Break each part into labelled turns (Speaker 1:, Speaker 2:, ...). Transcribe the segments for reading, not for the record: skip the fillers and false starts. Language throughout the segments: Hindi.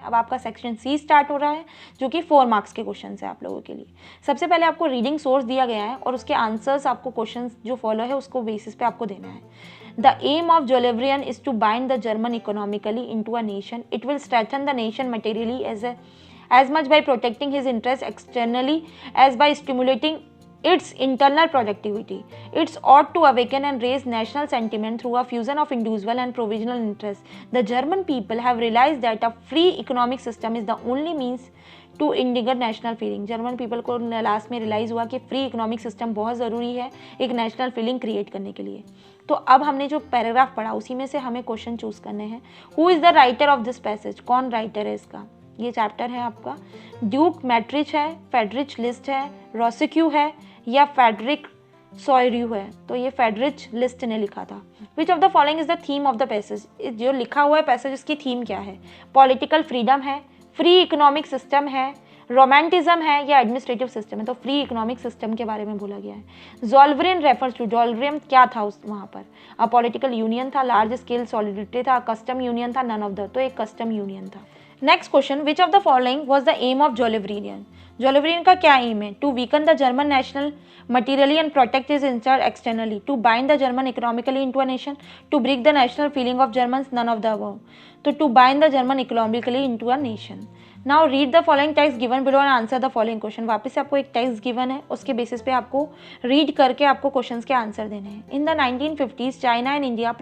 Speaker 1: अब आपका सेक्शन सी स्टार्ट हो रहा है जो कि 4 मार्क्स के क्वेश्चन है आप लोगों के लिए। सबसे पहले आपको रीडिंग सोर्स दिया गया है और उसके आंसर्स आपको क्वेश्चन जो फॉलो है उसको बेसिस पे आपको देना है। The aim of Jollibee is to bind the German economically into a nation. It will strengthen the nation materially as much by protecting his interests externally as by stimulating its internal productivity. It ought to awaken and raise national sentiment through a fusion of individual and provisional interests. The German people have realized that a free economic system is the only means to इंडिगर नेशनल फीलिंग। जर्मन पीपल को लास्ट में रियलाइज़ हुआ कि फ्री इकोनॉमिक सिस्टम बहुत ज़रूरी है एक नेशनल फीलिंग क्रिएट करने के लिए। तो अब हमने जो पैराग्राफ पढ़ा उसी में से हमें क्वेश्चन चूज़ करने हैं। Who is the writer of this passage, कौन राइटर है इसका? ये चैप्टर है आपका ड्यूक मैट्रिच है, फेडरिच लिस्ट है, रोसिक्यू है या फेडरिक सॉयर्यू है? तो ये फेडरिच लिस्ट ने लिखा था। विच of the following is the theme of the passage, जो लिखा हुआ है पैसेज उसकी थीम क्या है? पॉलिटिकल फ्रीडम है, फ्री इकोनॉमिक सिस्टम है, रोमांटिज्म है या एडमिनिस्ट्रेटिव सिस्टम है? तो फ्री इकोनॉमिक सिस्टम के बारे में बोला गया है। जोल्वरियन रेफर्स टू, जोल्वरियन क्या था उस वहाँ पर? अ पॉलिटिकल यूनियन था, लार्ज स्केल सॉलिडिटी था, कस्टम यूनियन था, नन ऑफ द, तो एक कस्टम यूनियन था। Next question, which of the following was the aim of Zollverein? Zollverein का क्या एम है? To weaken the German national materially and protect his interest externally, to bind the German economically into a nation, to break the national feeling of Germans, none of the above. So to bind the German economically into a nation. Now read the following text given below and answer the following question. वापस से आपको एक टेक्स्ट गिवन है, उसके बेसिस पे आपको रीड करके आपको क्वेश्चंस के आंसर देने हैं। In the 1950s, China and India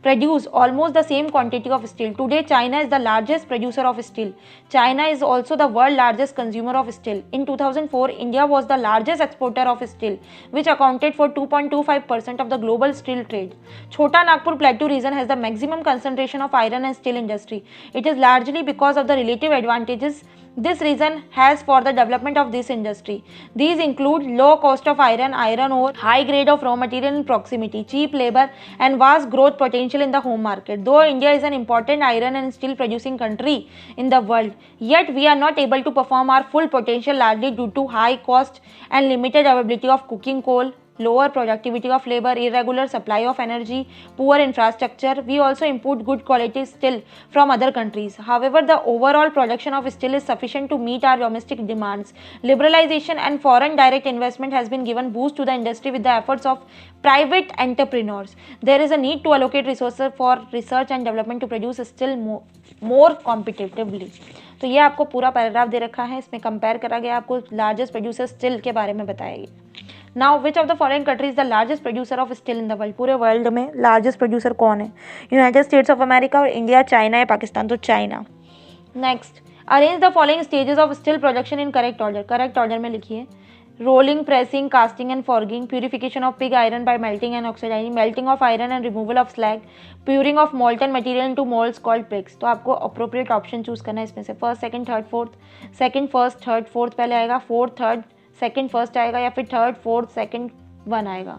Speaker 1: produce almost the same quantity of steel. Today, China is the largest producer of steel. China is also the world's largest consumer of steel. In 2004, India was the largest exporter of steel, which accounted for 2.25% of the global steel trade. Chota Nagpur Plateau region has the maximum concentration of iron and steel industry. It is largely because of the relative advantages this region has for the development of this industry. These include low cost of iron ore, high grade of raw material in proximity, cheap labor, and vast growth potential in the home market. Though India is an important iron and steel producing country in the world, yet we are not able to perform our full potential largely due to high cost and limited availability of coking coal, lower productivity of labor, irregular supply of energy, poor infrastructure. We also import good quality steel from other countries. However, the overall production of steel is sufficient to meet our domestic demands. Liberalization and foreign direct investment has been given boost to the industry with the efforts of private entrepreneurs. There is a need to allocate resources for research and development to produce steel more competitively. तो ये आपको पूरा पैराग्राफ दे रखा है, इसमें कंपेयर करा गया, आपको लार्जेस्ट प्रोड्यूसर स्टील के बारे में बताया गया। Now which of the following country is the largest producer of steel in the world? पूरे वर्ल्ड में लार्जेस्ट प्रोड्यूसर कौन है? यूनाइटेड स्टेट्स ऑफ अमेरिका और इंडिया, चाइना या पाकिस्तान? तो China. Next, arrange the following stages of steel production in correct order. Correct order में लिखिए। Rolling, pressing, casting and forging, purification of pig iron by melting and oxidising, melting of iron and removal of slag, pouring of molten material into moulds called pigs. तो आपको अप्रोप्रिएट ऑप्शन चूज करना है इसमें से। First, second, third, fourth. Second, first, third, fourth पहले आएगा, फोर्थ, थर्ड, सेकंड, फर्स्ट आएगा या फिर थर्ड, फोर्थ, सेकंड, वन आएगा?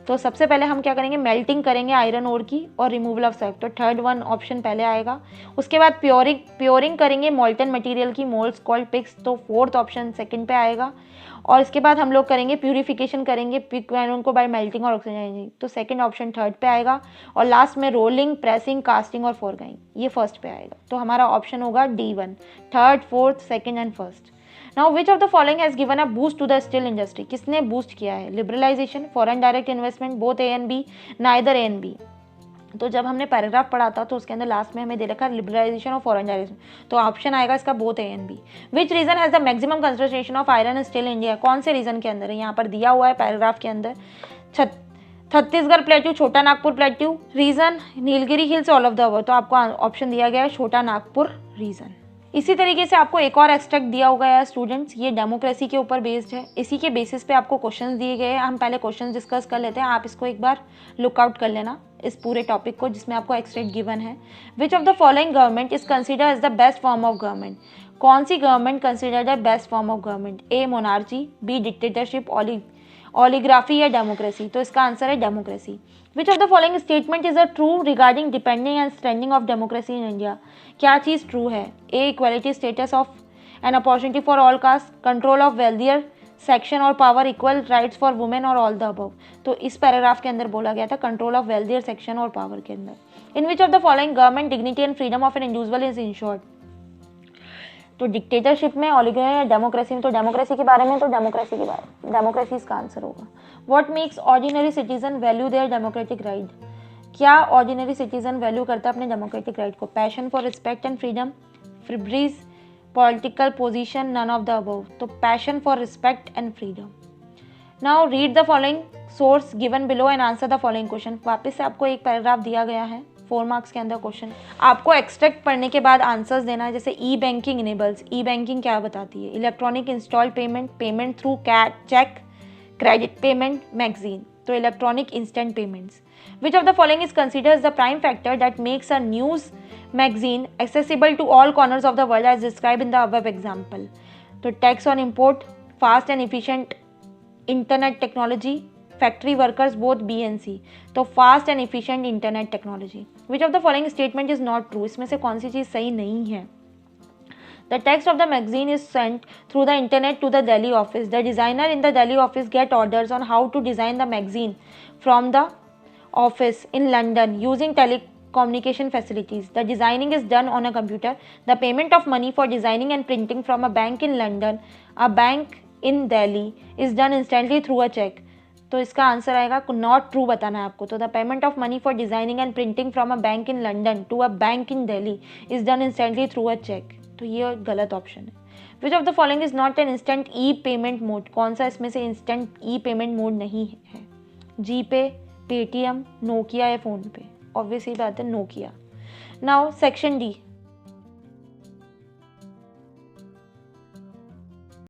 Speaker 1: तो सबसे पहले हम क्या करेंगे? मेल्टिंग करेंगे आयरन ओर की और रिमूवल ऑफ स्लैग, तो थर्ड वन ऑप्शन पहले आएगा। उसके बाद प्योरिंग करेंगे मोल्टन मटेरियल की, मोल्ड्स कॉल्ड पिग्स, तो फोर्थ ऑप्शन सेकंड पे आएगा। और इसके बाद हम लोग करेंगे प्यूरिफिकेशन करेंगे पिग आयरन को बाय मेल्टिंग और ऑक्सीडाइजिंग, तो सेकंड ऑप्शन थर्ड पे आएगा। और लास्ट में रोलिंग, प्रेसिंग, कास्टिंग और फॉर्गिंग, ये फर्स्ट पे आएगा। तो हमारा ऑप्शन होगा D1, third, fourth, second and first. Now, which of the following has given a boost to the steel industry? किसने बूस्ट किया है? Liberalization, foreign direct investment, both A and B, neither A and B। तो जब हमने पैराग्राफ पढ़ा था तो उसके अंदर लास्ट में हमें दे रखा है लिबरलाइजेशन और फॉरेन डायरेक्ट, तो ऑप्शन आएगा इसका both A and B। Which region has the maximum concentration of iron and steel India? कौन से रीजन के अंदर है? यहाँ पर दिया हुआ है पैराग्राफ के अंदर, Chhattisgarh plateau, Chota Nagpur plateau. Region Nilgiri hills, all of the above. तो आपको ऑप्शन दिया गया है छोटा नागपुर रीजन। इसी तरीके से आपको एक और एक्सट्रैक्ट दिया हुआ है स्टूडेंट्स, ये डेमोक्रेसी के ऊपर बेस्ड है। इसी के बेसिस पे आपको क्वेश्चंस दिए गए हैं। हम पहले क्वेश्चंस डिस्कस कर लेते हैं, आप इसको एक बार लुकआउट कर लेना इस पूरे टॉपिक को जिसमें आपको एक्सट्रैक्ट गिवन है। Which of the following government is considered as the best form of government? कौन सी गवर्नमेंट कंसिडर्ड है best form of government? A monarchy, B dictatorship, oligarchy या डेमोक्रेसी? तो इसका आंसर है democracy. Which of the following statement is a true regarding depending and standing of democracy in India? क्या चीज़ ट्रू है? A equality status of an opportunity for all caste, control of wealthier section और power, equal rights for women और ऑल द अबव। तो इस पैराग्राफ के अंदर बोला गया था कंट्रोल ऑफ वेल्दियर सेक्शन और पावर के अंदर। In which of the following government dignity and freedom of an individual is insured? तो डिक्टेटरशिप में, ओलिगार्की या डेमोक्रेसी में, तो डेमोक्रेसी के बारे में, तो डेमोक्रेसी इसका आंसर होगा। What makes ordinary citizen value their democratic right? क्या ऑर्डिनरी सिटीजन वैल्यू करता है अपने डेमोक्रेटिक राइट को? Passion for respect and freedom, फिब्रिज, political position, none of the above. तो passion for respect and freedom. Now read the following source given below and answer the following question. वापस से आपको एक पैराग्राफ दिया गया है 4 मार्क्स के अंदर क्वेश्चन, आपको एक्सट्रैक्ट पढ़ने के बाद आंसर्स देना है। जैसे E banking enables, E banking क्या बताती है? Electronic installed payment, payment through cheque, credit payment, magazine. तो electronic instant payments. Which of the following is considers the prime factor that makes a news magazine accessible to all corners of the world as described in the above example? तो tax on import, fast and efficient internet technology, factory workers, both B and C। तो fast and efficient internet technology। Which of the following statement is not true? इसमें से कौन सी चीज़ सही नहीं है? The text of the magazine is sent through the internet to the Delhi office. The designer in the Delhi office get orders on how to design the magazine from the office in London using communication facilities. The designing is done on a computer. The payment of money for designing and printing from a bank in London, a bank in Delhi, is done instantly through a check। तो इसका आंसर आएगा नॉट ट्रू बताना है आपको। तो the payment of money for designing and printing from a bank in London to a bank in Delhi is done instantly through a cheque. तो ये गलत ऑप्शन है। Which of the following is not an instant e payment mode? कौन सा इसमें से इंस्टेंट ई पेमेंट मोड नहीं है? जी पे, पेटीएम, नोकिया या फ़ोन पे? ऑब्वियसली बात है नोकिया। Now section D,